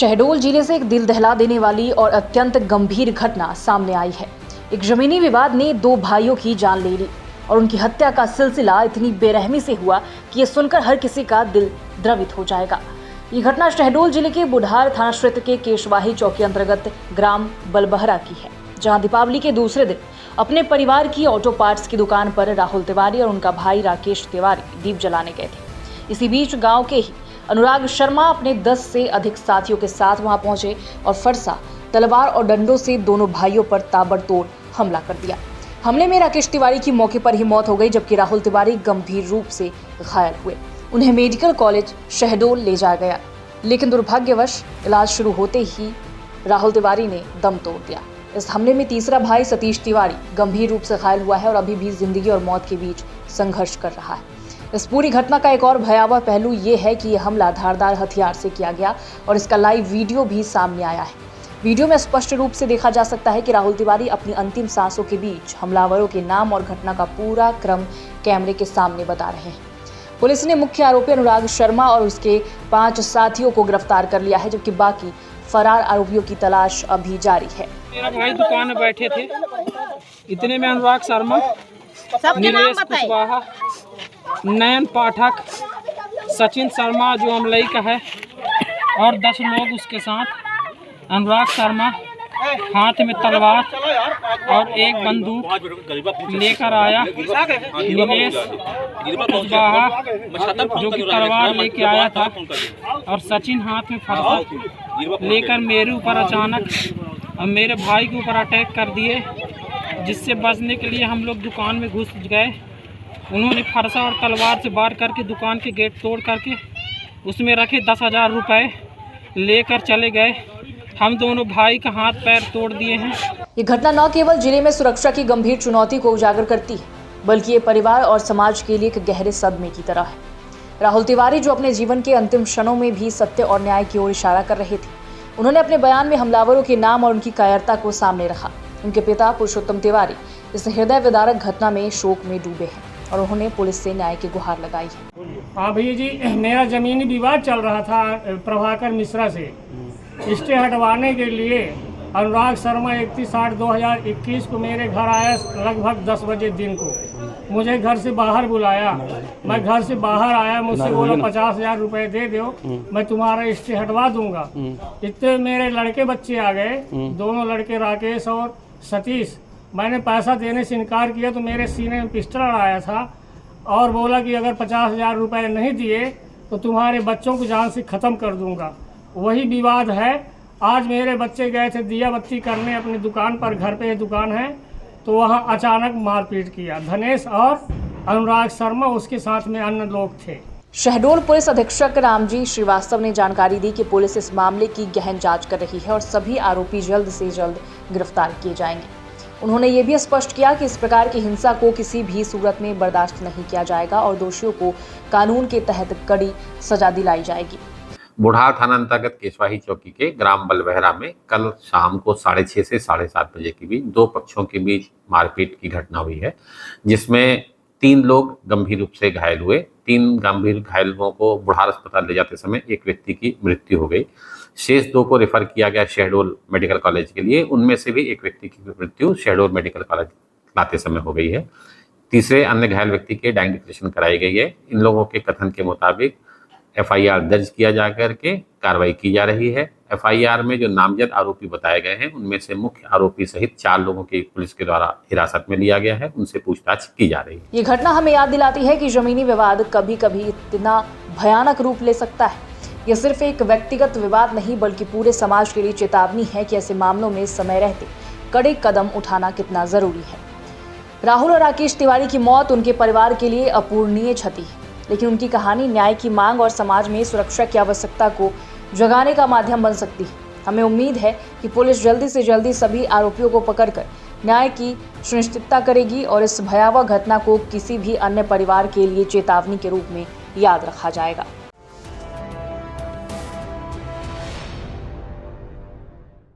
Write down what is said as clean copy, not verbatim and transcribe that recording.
शहडोल जिले से एक दिल दहला देने वाली और अत्यंत गंभीर घटना सामने आई है। एक जमीनी विवाद ने दो भाइयों की जान ले ली और उनकी हत्या का सिलसिला इतनी बेरहमी से हुआ कि ये सुनकर हर किसी का दिल द्रवित हो जाएगा। ये घटना शहडोल जिले के बुढ़ार थाना क्षेत्र के केशवाही चौकी अंतर्गत ग्राम बलबहरा की है, जहां दीपावली के दूसरे दिन अपने परिवार की ऑटो पार्ट्स की दुकान पर राहुल तिवारी और उनका भाई राकेश तिवारी दीप जलाने गए थे। इसी बीच गांव के ही अनुराग शर्मा अपने 10 से अधिक साथियों के साथ वहां पहुंचे और फरसा, तलवार और डंडों से दोनों भाइयों पर ताबड़तोड़ हमला कर दिया। हमले में राकेश तिवारी की मौके पर ही मौत हो गई, जबकि राहुल तिवारी गंभीर रूप से घायल हुए। उन्हें मेडिकल कॉलेज शहडोल ले जाया गया, लेकिन दुर्भाग्यवश इलाज शुरू होते ही राहुल तिवारी ने दम तोड़ दिया। इस हमले में तीसरा भाई सतीश तिवारी गंभीर रूप से घायल हुआ है और अभी भी जिंदगी और मौत के बीच संघर्ष कर रहा है। इस पूरी घटना का एक और भयावह पहलू ये है कि यह हमला धारदार हथियार से किया गया और इसका लाइव वीडियो भी सामने आया है। वीडियो में स्पष्ट रूप से देखा जा सकता है कि राहुल तिवारी अपनी अंतिम सांसों के बीच हमलावरों के नाम और घटना का पूरा क्रम कैमरे के सामने बता रहे हैं। पुलिस ने मुख्य आरोपी अनुराग शर्मा और उसके 5 साथियों को गिरफ्तार कर लिया है, जबकि बाकी फरार आरोपियों की तलाश अभी जारी है। मेरा भाई दुकान में बैठे थे, इतने में अनुराग शर्मा, नीलेश कुशवाहा, नयन पाठक, सचिन शर्मा जो अमलई का है और 10 लोग उसके साथ। अनुराग शर्मा हाथ में तलवार और एक बंदूक लेकर आया। नीलेश कुशवाहा जो कि तलवार लेके आया था और सचिन हाथ में फरसा लेकर मेरे ऊपर अचानक और मेरे भाई के ऊपर अटैक कर दिए, जिससे बचने के लिए हम लोग दुकान में घुस गए। उन्होंने फरसा और तलवार से वार करके दुकान के गेट तोड़ करके उसमें रखे 10,000 रुपये लेकर चले गए। हम दोनों भाई का हाथ पैर तोड़ दिए हैं। ये घटना न केवल जिले में सुरक्षा की गंभीर चुनौती को उजागर करती है, बल्कि ये परिवार और समाज के लिए एक गहरे सदमे की तरह है। राहुल तिवारी जो अपने जीवन के अंतिम क्षणों में भी सत्य और न्याय की ओर इशारा कर रहे थे, उन्होंने अपने बयान में हमलावरों के नाम और उनकी कायरता को सामने रखा। उनके पिता पुरुषोत्तम तिवारी इस हृदय विदारक घटना में शोक में डूबे हैं और उन्होंने पुलिस से न्याय की गुहार लगाई है। हाँ भैया जी, मेरा जमीनी विवाद चल रहा था प्रभाकर मिश्रा से। स्टे हटवाने के लिए अनुराग शर्मा 31/8/2021 को मेरे घर आया लगभग 10 बजे दिन को। मुझे घर से बाहर बुलाया। मैं घर से बाहर आया, मुझसे बोला 50,000 रुपये दे दो, मैं तुम्हारा स्टे हटवा दूंगा। इतने मेरे लड़के बच्चे आ गए, दोनों लड़के राकेश और सतीश। मैंने पैसा देने से इनकार किया तो मेरे सीने में पिस्टल अड़ाया था और बोला कि अगर 50,000 रुपये नहीं दिए तो तुम्हारे बच्चों को जान से ख़त्म कर दूंगा। वही विवाद है। आज मेरे बच्चे गए थे दिया बत्ती करने अपनी दुकान पर, घर पे दुकान है, तो वहाँ अचानक मारपीट किया। धनेश और अनुराग शर्मा उसके साथ में अन्य लोग थे। शहडोल पुलिस अधीक्षक रामजी श्रीवास्तव ने जानकारी दी कि पुलिस इस मामले की गहन जांच कर रही है और सभी आरोपी जल्द से जल्द गिरफ्तार किए जाएंगे। उन्होंने ये भी स्पष्ट किया कि इस प्रकार की हिंसा को किसी भी सूरत में बर्दाश्त नहीं किया जाएगा और दोषियों को कानून के तहत कड़ी सजा दिलाई जाएगी। बुढ़ार थाना अंतर्गत केशवाही चौकी के ग्राम बलबहरा में कल शाम को 6:30 से 7:30 बजे के बीच दो पक्षों के बीच मारपीट की घटना हुई है, जिसमें 3 लोग गंभीर रूप से घायल हुए। 3 गंभीर घायलों को बुढ़ार अस्पताल ले जाते समय एक व्यक्ति की मृत्यु हो गई। शेष 2 को रेफर किया गया शहडोल मेडिकल कॉलेज के लिए। उनमें से भी एक व्यक्ति की मृत्यु शहडोल मेडिकल कॉलेज लाते समय हो गई है। तीसरे अन्य घायल व्यक्ति के डाइंग डिक्लेरेशन कराई गई है। इन लोगों के कथन के मुताबिक FIR दर्ज किया जा करके कार्रवाई की जा रही है। FIR में जो नामजद आरोपी बताए गए हैं, उनमें से मुख्य आरोपी सहित 4 लोगों की पुलिस के द्वारा हिरासत में लिया गया है, उनसे पूछताछ की जा रही है। ये घटना हमें याद दिलाती है कि जमीनी विवाद कभी कभी इतना भयानक रूप ले सकता है। यह सिर्फ एक व्यक्तिगत विवाद नहीं, बल्कि पूरे समाज के लिए चेतावनी है कि ऐसे मामलों में समय रहते कड़े कदम उठाना कितना जरूरी है। राहुल और राकेश तिवारी की मौत उनके परिवार के लिए अपूरणीय क्षति है, लेकिन उनकी कहानी न्याय की मांग और समाज में सुरक्षा की आवश्यकता को जगाने का माध्यम बन सकती है। हमें उम्मीद है कि पुलिस जल्दी से जल्दी सभी आरोपियों को पकड़कर न्याय की सुनिश्चितता करेगी और इस भयावह घटना को किसी भी अन्य परिवार के लिए चेतावनी के रूप में याद रखा जाएगा।